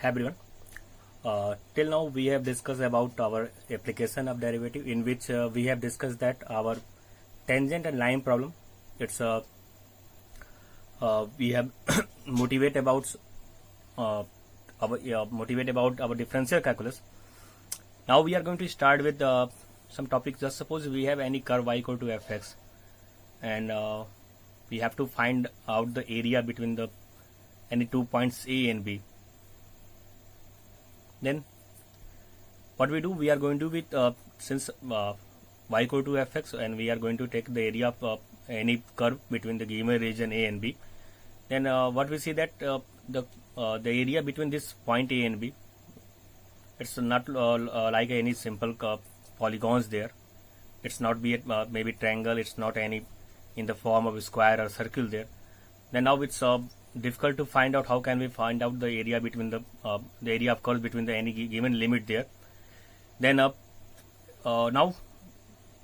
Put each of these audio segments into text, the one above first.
Hi everyone. Till now we have discussed about our application of derivative, in which we have discussed that our tangent and line problem, it's we have motivate about our differential calculus. Now we are going to start with some topics. Just suppose we have any curve y equal to fx, and we have to find out the area between the any 2 points A and B. Then what we do, we are going to be since y equal to fx, and we are going to take the area of any curve between the given region A and B. Then what we see that the area between this point A and B, it's not like any simple polygons there. It's not be maybe triangle. It's not any in the form of a square or circle there. Then now it's difficult to find out how can we find out the area between the area of curve between the any given limit there. Then now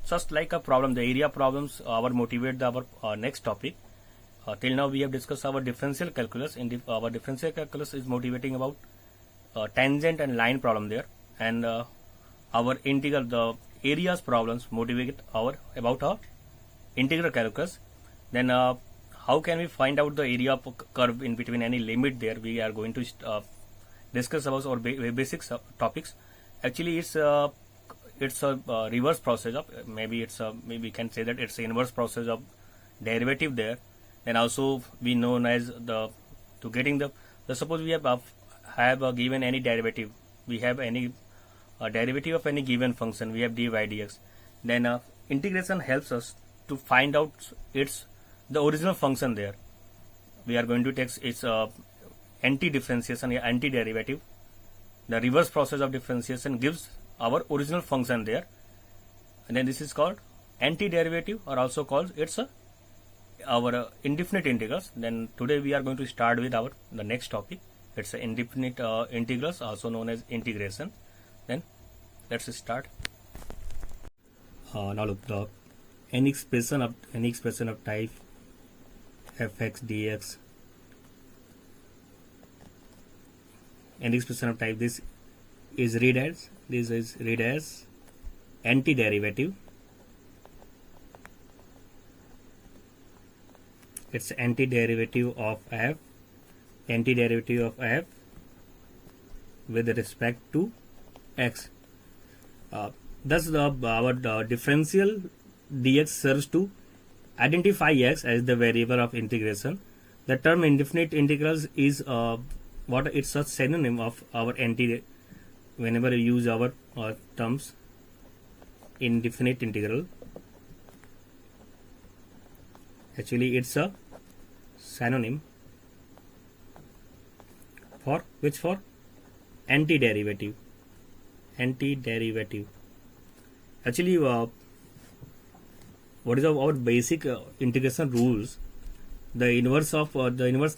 just like a problem, the area problems our motivate our next topic. Till now we have discussed our differential calculus. Our differential calculus is motivating about tangent and line problem there, and our integral, the areas problems motivate about our integral calculus. Then how can we find out the area of a curve in between any limit there? We are going to discuss about our basic topics. Actually, it's a reverse process of maybe we can say that it's an inverse process of derivative there. And also we known as the getting the suppose we have given any derivative. We have any derivative of any given function. We have dy by dx. Then integration helps us to find out the original function there. We are going to take its anti-differentiation or anti-derivative. The reverse process of differentiation gives our original function there, and then this is called anti-derivative, or also called our indefinite integrals. Then today we are going to start with the next topic. It's indefinite integrals, also known as integration. Then let's start. Now look, any expression of type fx dx, any expression of type this is read as anti-derivative. It's anti-derivative of f with respect to x. Thus our differential dx serves to identify x as the variable of integration. The term indefinite integrals is it's a synonym of our anti. Whenever we use our terms indefinite integral, actually it's a synonym for which? For anti-derivative. Actually what is our basic integration rules? The inverse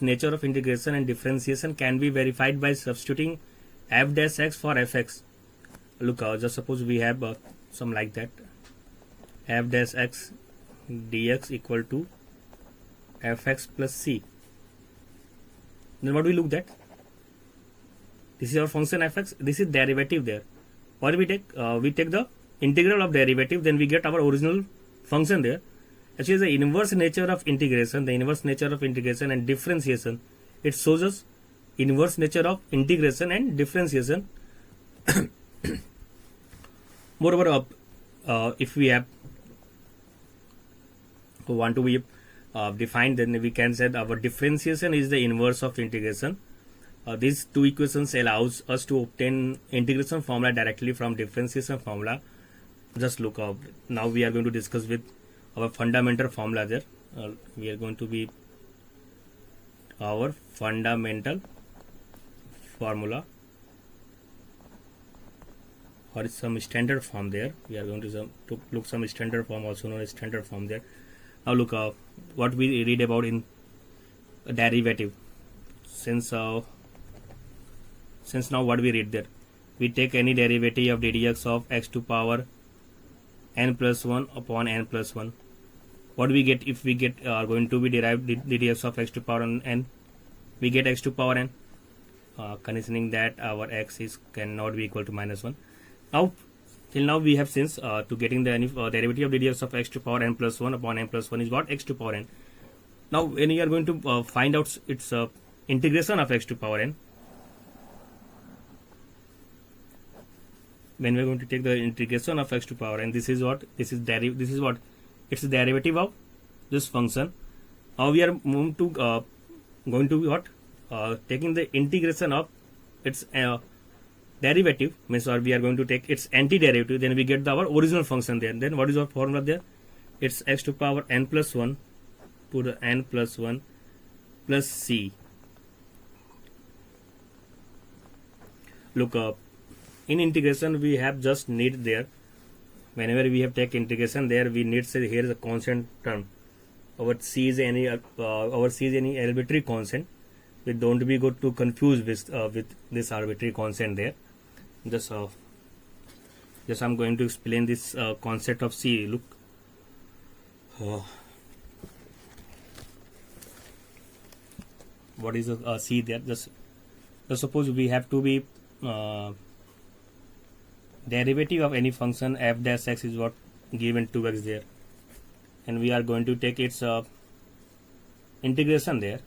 nature of integration and differentiation can be verified by substituting f dash x for fx. Look, just suppose we have some like that, f dash x dx equal to fx plus c. Then what we look at? This is our function fx. This is derivative there. What we take? We take the integral of derivative. Then we get our original function there. Actually, the inverse nature of integration, and differentiation, it shows us inverse nature of integration and differentiation. Moreover, if we want to be defined, then we can say that our differentiation is the inverse of integration. These two equations allows us to obtain integration formula directly from differentiation formula. Just look up. Now we are going to discuss with our fundamental formula there. We are going to be our fundamental formula, or some standard form there. We are going to look some standard form, also known as standard form there. Now look what we read about in derivative. Since now what we read there, we take any derivative of dx of x to power n plus 1 upon n plus 1. What we get if we going to be derived dx of x to power n? We get x to power n. conditioning that our x is cannot be equal to -1. Now till now we have since to getting the derivative of ddx of x to power n plus 1 upon n plus 1 is what? X to power n. Now when we are going to find out its integration of x to power n, when we are going to take the integration of x to power n, this is what? This is what? It's the derivative of this function. Now we are moving to going to what? Taking the integration of its derivative, means or we are going to take its antiderivative, then we get our original function there. Then what is our formula there? It's x to power n plus 1 to the n plus 1 plus c. Look up. In integration we have just need there. Whenever we have take integration there, we need say here is a constant term. Our c is any arbitrary constant. We don't be good to confuse with this arbitrary constant there. Just I'm going to explain this concept of c. Look, what is c there? Just suppose we have to be derivative of any function f dash x is what given 2x there, and we are going to take its integration there.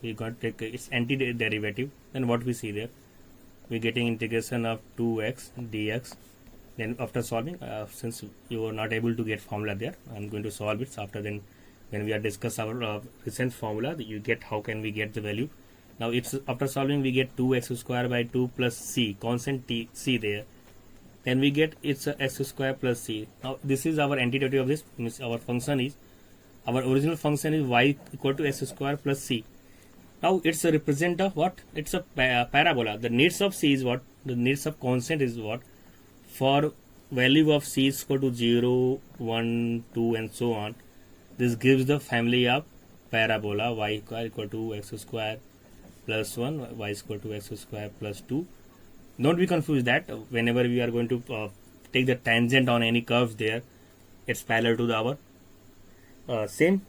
We got to take its antiderivative. Then what we see there? We getting integration of 2x dx. Then after solving, since you are not able to get formula there, I am going to solve it. After then, when we are discuss our recent formula, you get how can we get the value. Now it's after solving we get 2x square by 2 plus c, constant t c there. Then we get it's x square plus c. Now this is our antiderivative of this. Means our function is, our original function is y equal to x square plus c. Now it's a represent of what? It's a parabola. The needs of c is what? The needs of constant is what? For value of c is equal to 0, 1, 2 and so on. This gives the family of parabola y equal to x square plus 1, y is equal to x square plus 2. Don't be confused that whenever we are going to take the tangent on any curves there, it's parallel to the our same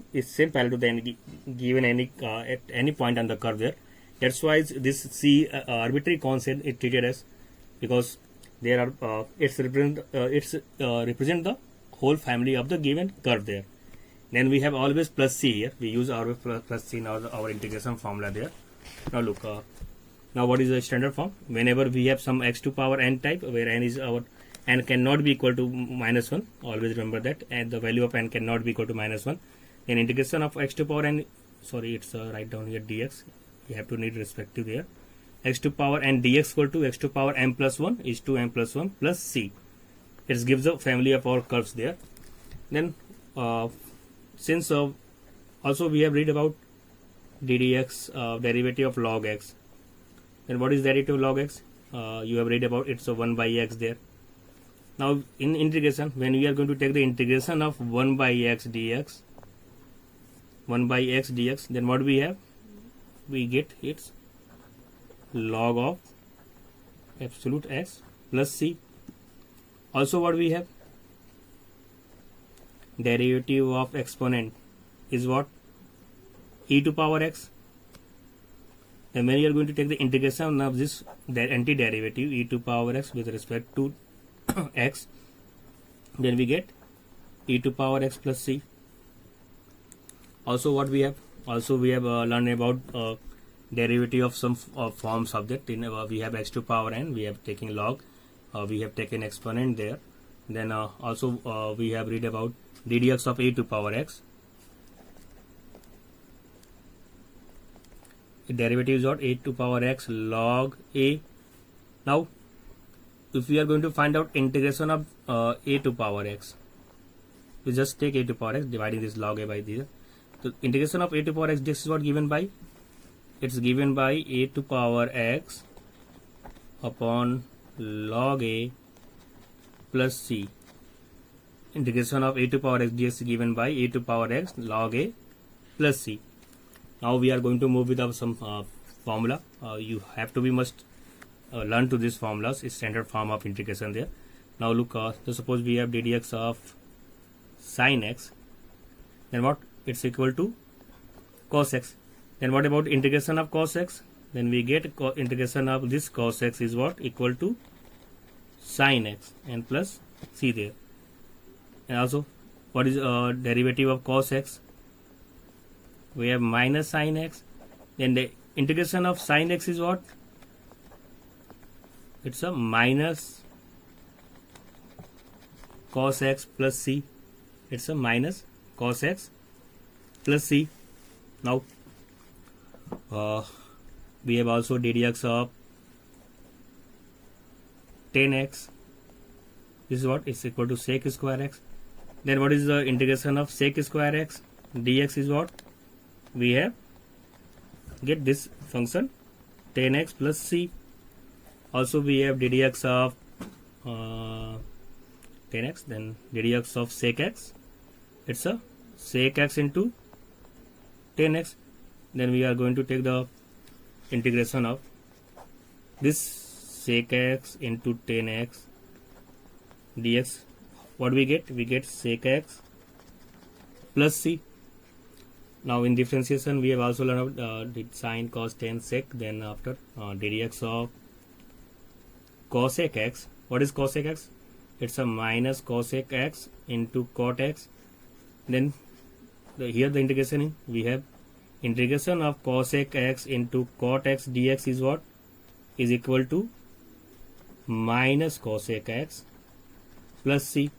parallel to the given any at any point on the curve there. That's why this c arbitrary constant is treated as, because there are it's represent the whole family of the given curve there. Then we have always plus c here. We use our plus c in our integration formula there. Now look, now what is the standard form? Whenever we have some x to power n type, where n is our n cannot be equal to -1, always remember that, and the value of n cannot be equal to -1, then integration of x to power n, sorry, it's write down here dx, you have to need respective there, x to power n dx equal to x to power m plus 1 is to m plus 1 plus c. It gives the family of our curves there. Then since also we have read about ddx derivative of log x. Then what is derivative of log x? You have read about it's a 1 by x there. Now in integration, when we are going to take the integration of 1 by x dx, 1 by x dx, then what we have? We get its log of absolute x plus c. Also what we have? Derivative of exponent is what? E to power x. And when you are going to take the integration of this antiderivative e to power x with respect to x, then we get e to power x plus c. Also what we have? Also we have learned about derivative of some forms of that. We have x to power n, we have taken log, we have taken exponent there. Then also we have read about ddx of e to power x. Derivative is what? A to power x log a. Now if we are going to find out integration of a to power x, we just take a to power x, dividing this log a by this. So integration of a to power x, this is what given by? It's given by a to power x upon log a plus c. Integration of a to power x dx is given by a to power x log a plus c. Now we are going to move with some formula. You have to be must learn to these formulas. It's standard form of integration there. Now look, so suppose we have ddx of sine x, then what? It's equal to cos x. Then what about integration of cos x? Then we get integration of this cos x is what? Equal to sin x and plus c there. And also, what is derivative of cos x? We have minus sin x. Then the integration of sin x is what? It's a minus cos x plus c. It's a minus cos x plus c. Now we have also ddx of 10x. This is what? It's equal to sec square x. Then what is the integration of sec square x? Dx is what? We have get this function 10x plus c. Also we have ddx of 10x, then ddx of sec x. It's a sec x into 10x. Then we are going to take the integration of this sec x into 10x dx. What we get? We get sec x plus c. Now in differentiation we have also learned the sine cos 10 sec. Then after ddx of cosec x. What is cosec x? It's a minus cosec x into cot x. Then here the integration in, we have integration of cosec x into cot x dx is what? Is equal to minus cosec x plus c.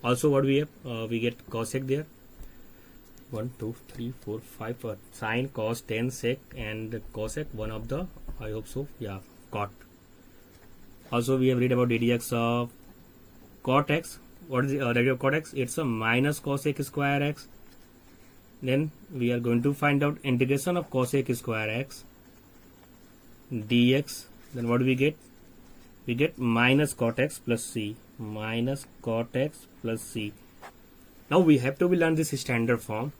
Also what we have? We get cosec there. 1, 2, 3, 4, 5 sine cos 10 sec and cosec, one of the, I hope so, yeah, cot. Also we have read about ddx of cot x. What is the derivative of cot x? It's a minus cosec square x. Then we are going to find out integration of cosec square x dx. Then what do we get? We get minus cot x plus c. Minus cot x plus c. Now we have to learn this standard form.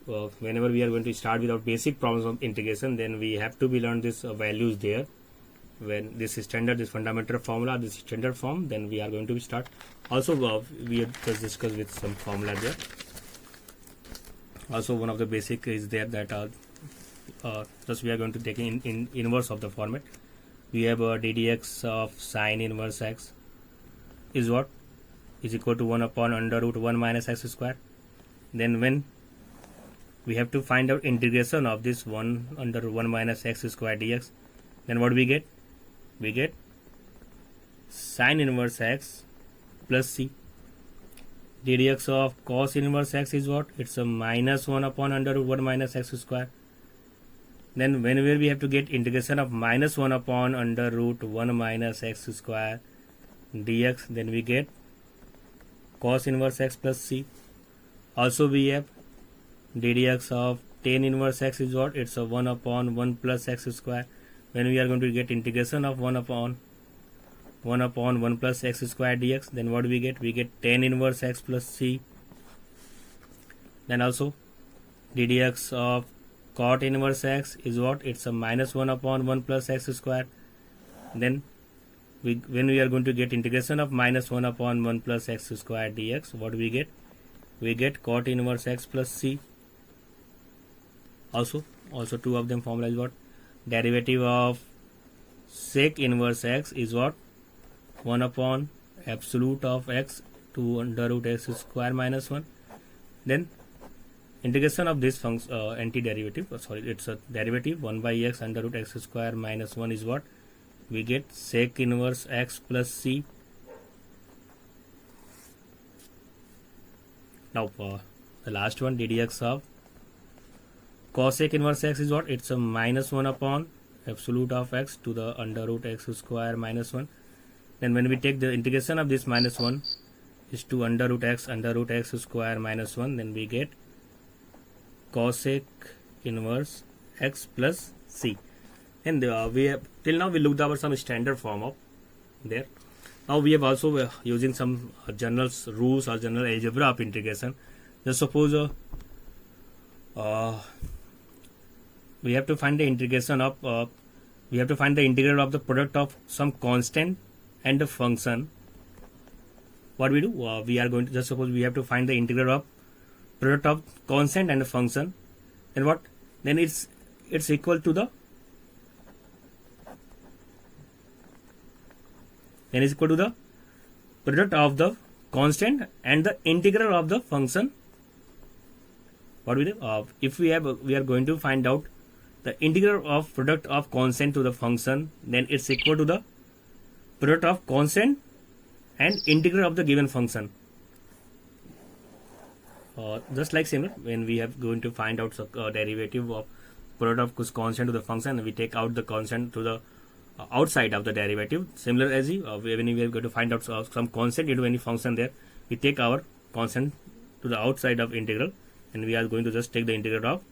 Whenever we are going to start with our basic problems of integration, then we have to learn this values there. When this standard, this fundamental formula, this standard form, then we are going to start. Also we have just discussed with some formula there. Also one of the basic is there that just we are going to take in inverse of the format. We have ddx of sine inverse x is what? Is equal to 1 upon under root 1 minus x square. Then when we have to find out integration of this 1 under 1 minus x square dx, then what we get? We get sine inverse x plus c. ddx of cos inverse x is what? It's a minus 1 upon under root 1 minus x square. Then whenever we have to get integration of minus 1 upon under root 1 minus x square dx, then we get cos inverse x plus c. Also we have ddx of tan inverse x is what? It's a 1 upon 1 plus x square. When we are going to get integration of 1 upon 1 plus x square dx, then what we get? We get tan inverse x plus c. Then also ddx of cot inverse x is what? It's a minus 1 upon 1 plus x square. Then when we are going to get integration of minus 1 upon 1 plus x square dx, what we get? We get cot inverse x plus c. Also two of them formula is what? Derivative of sec inverse x is what? 1 upon absolute of x to under root x square minus 1. Then integration of this function antiderivative, it's a derivative 1 by x under root x square minus 1 is what? We get sec inverse x plus c. Now the last one, ddx of cosec inverse x is what? It's a minus 1 upon absolute of x to the under root x square minus 1. Then when we take the integration of this minus 1 is to under root x square minus 1, then we get cosec inverse x plus c. And we have till now we looked over some standard form of there. Now we have also using some general rules or general algebra of integration. Just suppose we have to find the integration of we have to find the integral of the product of some constant and a function. What we do? We are going to just suppose we have to find the integral of product of constant and a function. Then what? then it's equal to the product of the constant and the integral of the function. What we do? If we are going to find out the integral of product of constant to the function, then it's equal to the product of constant and integral of the given function. Just like similar, when we have going to find out derivative of product of constant to the function, we take out the constant to the outside of the derivative. Similar as when we are going to find out some constant into any function, there we take our constant to the outside of integral, and we are going to just take the integral of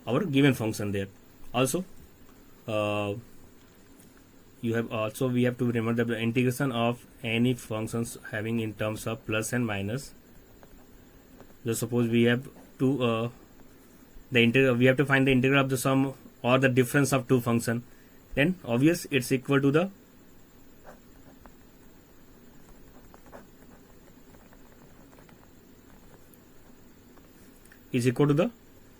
our given function there. Also, we have to remember the integration of any functions having in terms of plus and minus. Just suppose we have to we have to find the integral of the sum or the difference of two functions. Then obvious it's equal to the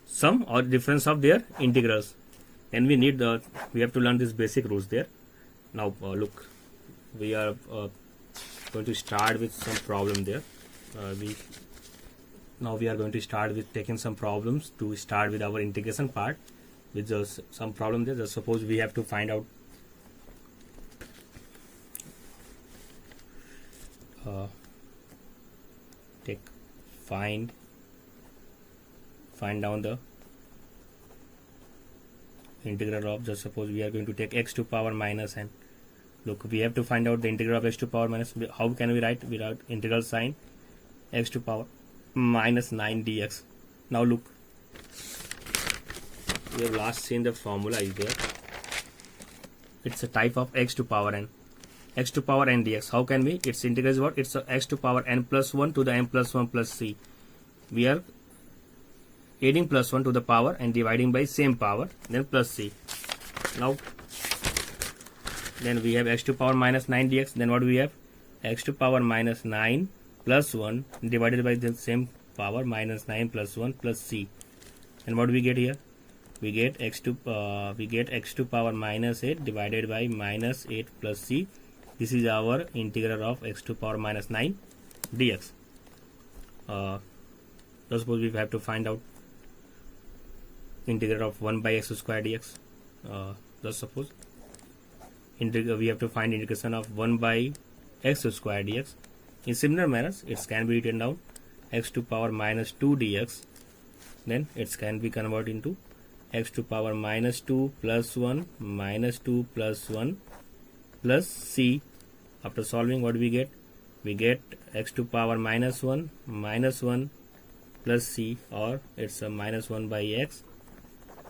sum or difference of their integrals. Then we need we have to learn these basic rules there. Now look, we are going to start with some problem there. Now we are going to start with taking some problems to start with our integration part. With just some problem there, just suppose we have to find out find down the integral of, just suppose we are going to take x to power minus n. Look, we have to find out the integral of x to power minus. How can we write? Without integral sign, x to power minus 9 dx. Now look, we have last seen the formula is there. It's a type of x to power n. X to power n dx. How can we? Its integral is what? It's a x to power n plus 1 to the n plus 1 plus c. We are adding plus 1 to the power and dividing by same power, then plus c. Now, then we have x to power minus 9 dx. Then what do we have? X to power minus 9 plus 1 divided by the same power minus 9 plus 1 plus c. And what do we get here? We get x to power minus 8 divided by minus 8 plus c. This is our integral of x to power minus 9 dx. Suppose we have to find out integral of 1 by x square dx. Just suppose we have to find integration of 1 by x square dx. In similar manners, it can be written down x to power minus 2 dx. Then it can be converted into x to power minus 2 plus 1 minus 2 plus 1 plus c. After solving, what we get? We get x to power minus 1 plus c, or it's a minus 1 by x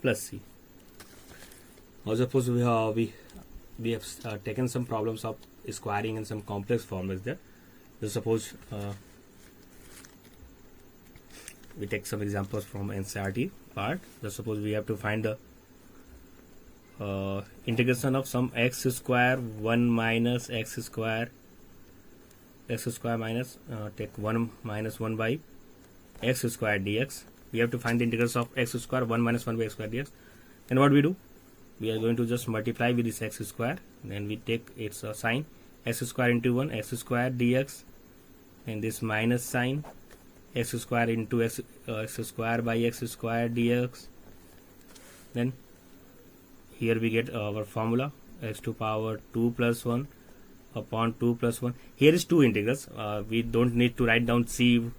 plus c. Now suppose we have taken some problems of squaring and some complex formulas there. So suppose we take some examples from NCERT part. Just suppose we have to find the integration of some x square 1 minus x square minus take 1 minus 1 by x square dx. We have to find the integrals of x square 1 minus 1 by x square dx. And what we do? We are going to just multiply with this x square. Then we take its sign, x square into 1 x square dx, and this minus sign, x square into x square by x square dx. Then here we get our formula, x to power 2 plus 1 upon 2 plus 1. Here is two integrals. We don't need to write down c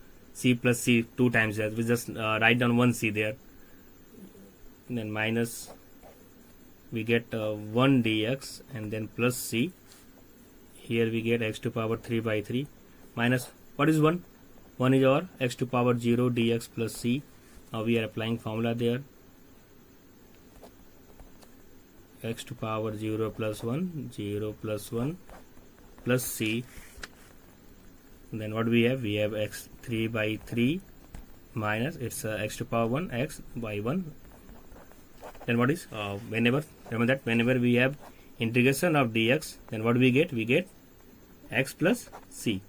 plus c two times there. We just write down one c there. And then minus, we get 1 dx, and then plus c. Here we get x to power 3 by 3 minus, what is 1? 1 is our x to power 0 dx plus c. Now we are applying formula there. X to power 0 plus 1 plus c. And then what we have? We have x 3 by 3 minus, it's x to power 1 x by 1. Then what is whenever we have integration of dx, then what we get? We get x plus c,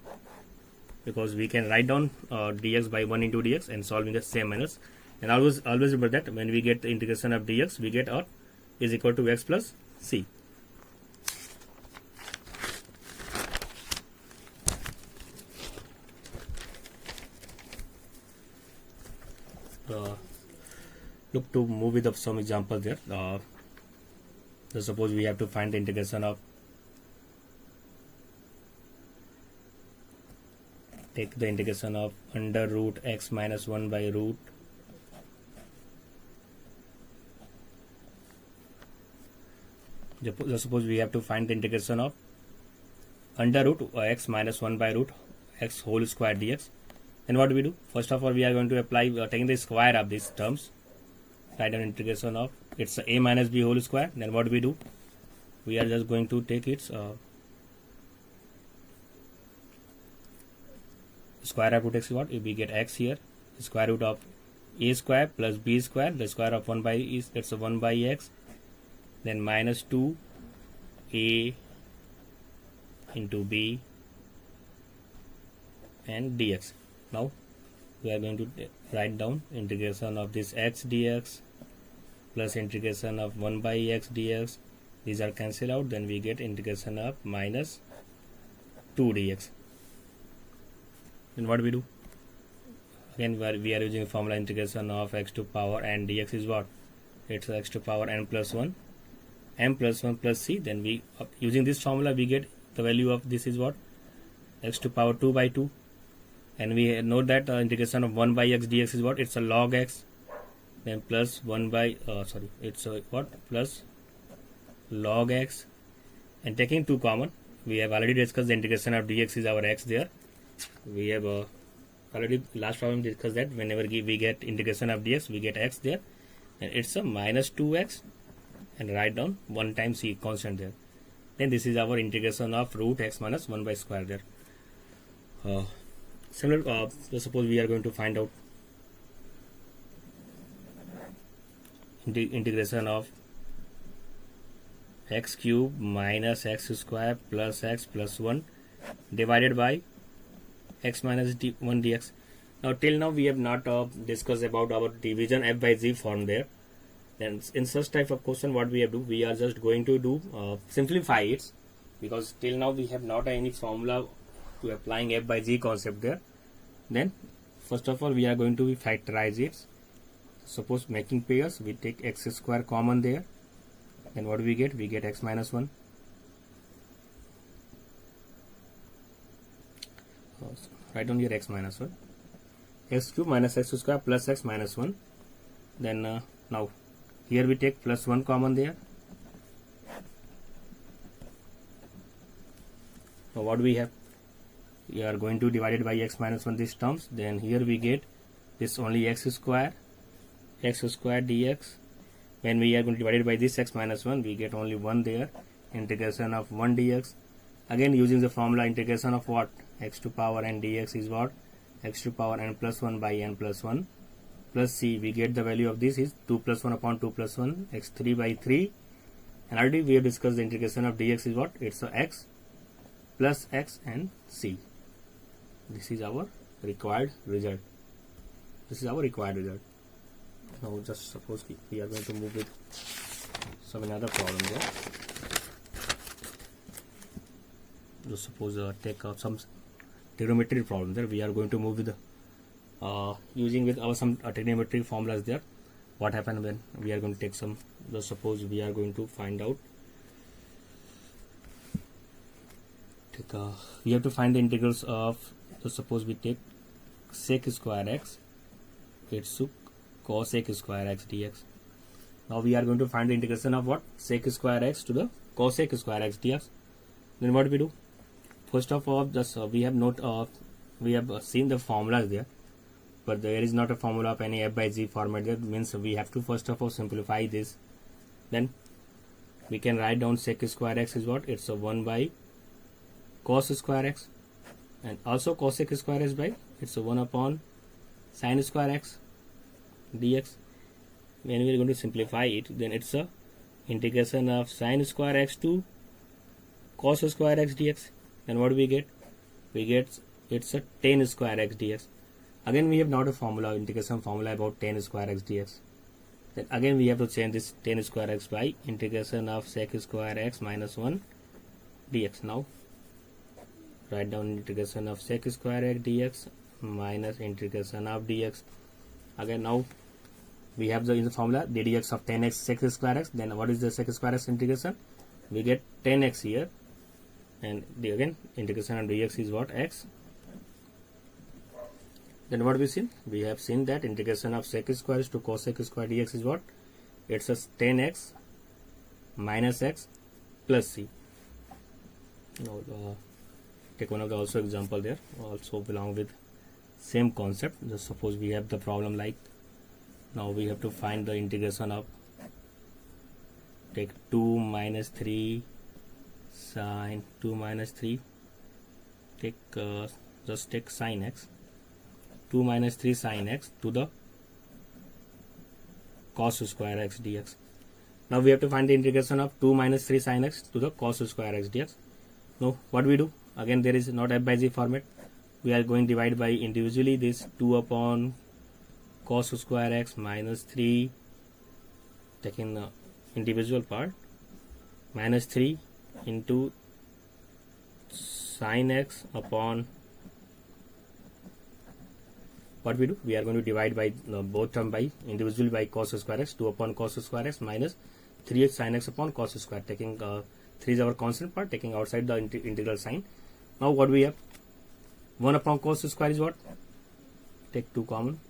because we can write down dx by 1 into dx and solve in the same manners. And always remember that when we get the integration of dx, we get r is equal to x plus c. Look to move with some examples there. So suppose we have to find the integration of, take the integration of under root x minus 1 by root suppose we have to find the integration of under root x minus 1 by root x whole square dx. Then what do we do? First of all, we are going to apply taking the square of these terms, write down integration of it's a minus b whole square. Then what do? We are just going to take its square of root x is what? We get x here, square root of a square plus b square, the square of 1 by is that's a 1 by x, then minus 2 a into b and dx. Now we are going to write down integration of this x dx plus integration of 1 by x dx. These are cancelled out, then we get integration of minus 2 dx. Then what do we do? Again we are using formula integration of x to power n dx is what? It's x to power n plus 1 plus c. Then we using this formula we get the value of this is what? X to power 2 by 2. And we note that integration of 1 by x dx is what? It's a log x, then plus 1 by it's a what? Plus log x, and taking 2 common, we have already discussed the integration of dx is our x there. We have already last problem discussed that whenever we get integration of dx, we get x there, and it's a minus 2x, and write down 1 times c constant there. Then this is our integration of root x minus 1 by square there. Similar, suppose we are going to find out integration of x cube minus x square plus x plus 1 divided by x minus 1 dx. Now till now we have not discussed about our division f by z form there. Then in such type of question, what we have to do, we are just going to do simplify it, because till now we have not any formula to applying f by z concept there. Then first of all we are going to factorize it. Suppose making pairs, we take x square common there, then what do we get? We get x minus 1. Write down here x minus 1, x cube minus x square plus x minus 1. Then now here we take plus 1 common there. Now what do we have? We are going to divide it by x minus 1 these terms. Then here we get this only x square dx. When we are going to divide it by this x minus 1, we get only 1 there. Integration of 1 dx. Again using the formula integration of what? X to power n dx is what? X to power n plus 1 by n plus 1 plus c. We get the value of this is 2 plus 1 upon 2 plus 1, x3 by 3. And already we have discussed the integration of dx is what? It's a x plus x and c. This is our required result. Now just suppose we are going to move with some another problem there. Just suppose take some trigonometry problem there. We are going to move with using with our some trigonometric formulas there. What happens when we are going to take some? Just suppose we are going to find out. We have to find the integrals of. So suppose we take sec square x, it's cosec square x dx. Now we are going to find the integration of what? Sec square x to the cosec square x dx. Then what do we do? First of all, just we have seen the formulas there, but there is not a formula of any f by z format. That means we have to first of all simplify this. Then we can write down sec square x is what? It's a 1 by cos square x, and also cosec square x by it's a 1 upon sin square x dx. When we are going to simplify it, then it's a integration of sin square x to cos square x dx. Then what do we get? We get it's a tan square x dx. Again we have now the formula, integration formula about tan square x dx. Then again we have to change this tan square x by integration of sec square x minus 1 dx. Now write down integration of sec square x dx minus integration of dx. Again now we have in the formula the dx of 10x sec square x. Then what is the sec square x integration? We get 10x here, and again integration of dx is what? X. Then what we seen? We have seen that integration of sec square to cosec square dx is what? It's a 10x minus x plus c. Now take one of the also example there, also belong with same concept. Just suppose we have the problem like, now we have to find the integration of, take 2 minus 3 sine 2 minus 3, take just take sine x, 2 minus 3 sine x to the cos square x dx. Now we have to find the integration of 2 minus 3 sine x to the cos square x dx. Now what we do? Again there is not f by g format. We are going to divide by individually this 2 upon cos square x minus 3, taking the individual part, minus 3 into sine x upon, what we do? We are going to divide by both term by individually by cos square x, 2 upon cos square x minus 3x sin x upon cos square, taking 3 is our constant part, taking outside the integral sign. Now what we have? 1 upon cos square is what? Take 2 common,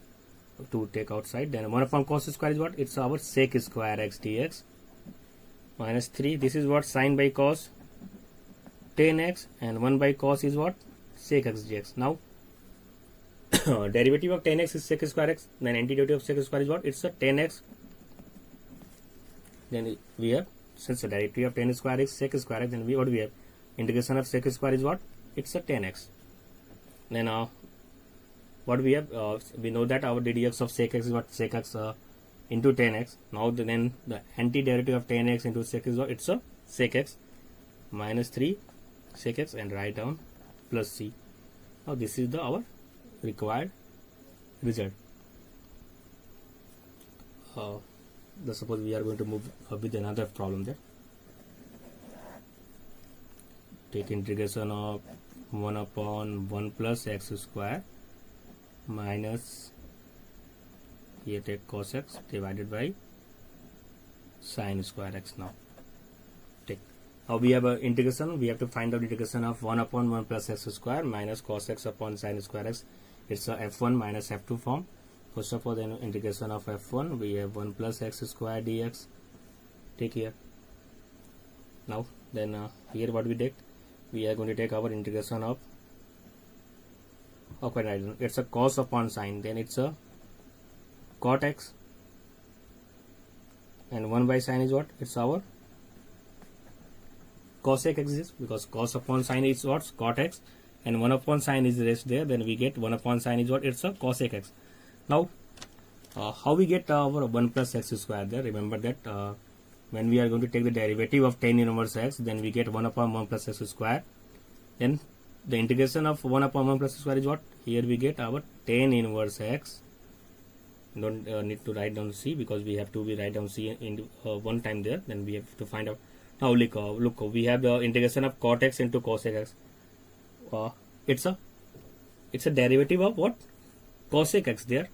2 take outside, then 1 upon cos square is what? It's our sec square x dx minus 3. This is what? Sin by cos 10x, and 1 by cos is what? Sec x dx. Now derivative of 10x is sec square x, then antiderivative of sec square is what? It's a 10x. Then we have, since the derivative of 10 square is sec square x, then what we have? Integration of sec square is what? It's a 10x. Then what we have? We know that our dx of sec x is what? Sec x into 10x. Now then the antiderivative of 10x into sec is what? It's a sec x minus 3 sec x, and write down plus c. Now this is the our required result. Let's suppose we are going to move with another problem there. Take integration of 1 upon 1 plus x square minus, here take cos x divided by sin square x. Now take, now we have a integration. We have to find out integration of 1 upon 1 plus x square minus cos x upon sin square x. It's a f1 minus f2 form. First of all, then integration of f1, we have 1 plus x square dx. Take here. Now then here what we take? We are going to take our integration of, okay, it's a cos upon sin, then it's a cot x, and 1 by sin is what? It's our cosec x is, because cos upon sin is what? Cot x, and 1 upon sin is rest there, then we get 1 upon sin is what? It's a cosec x. Now how we get our 1 plus x square there? Remember that when we are going to take the derivative of tan inverse x, then we get 1 upon 1 plus x square. Then the integration of 1 upon 1 plus x square is what? Here we get our tan inverse x. Don't need to write down c, because we have to write down c in one time there. Then we have to find out. Now look, we have the integration of cot x into cosec x. It's a derivative of what? Cosec x there,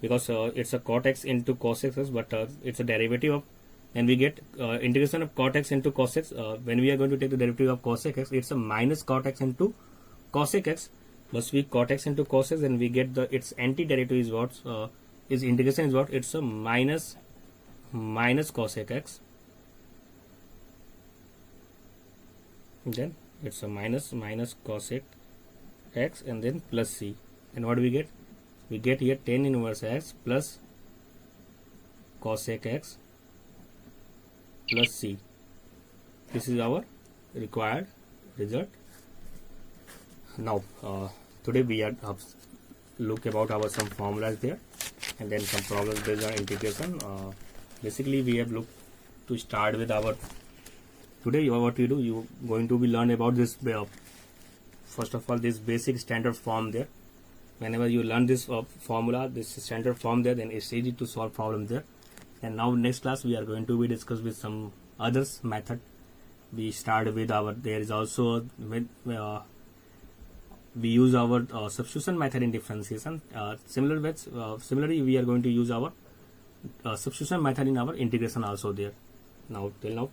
because it's a cot x into cosec x, but it's a derivative of, and we get integration of cot x into cos x. When we are going to take the derivative of cosec x, it's a minus cot x into cosec x, must be cot x into cos x, and we get the its antiderivative is what? Is integration is what? It's a minus cosec x, then it's a minus cosec x, and then plus c. And what do we get? We get here tan inverse x plus cosec x plus c. This is our required result. Now today we are look about our some formulas there, and then some problems based on integration. Basically we have looked to start with our today. What we do, you going to be learn about this first of all this basic standard form there. whenever you learn this formula, this standard form there, then it's easy to solve problem there. And now next class we are going to be discuss with some others method. We start with our, there is also with we use our substitution method in differentiation. Similarly we are going to use our substitution method in our integration also there. Now till now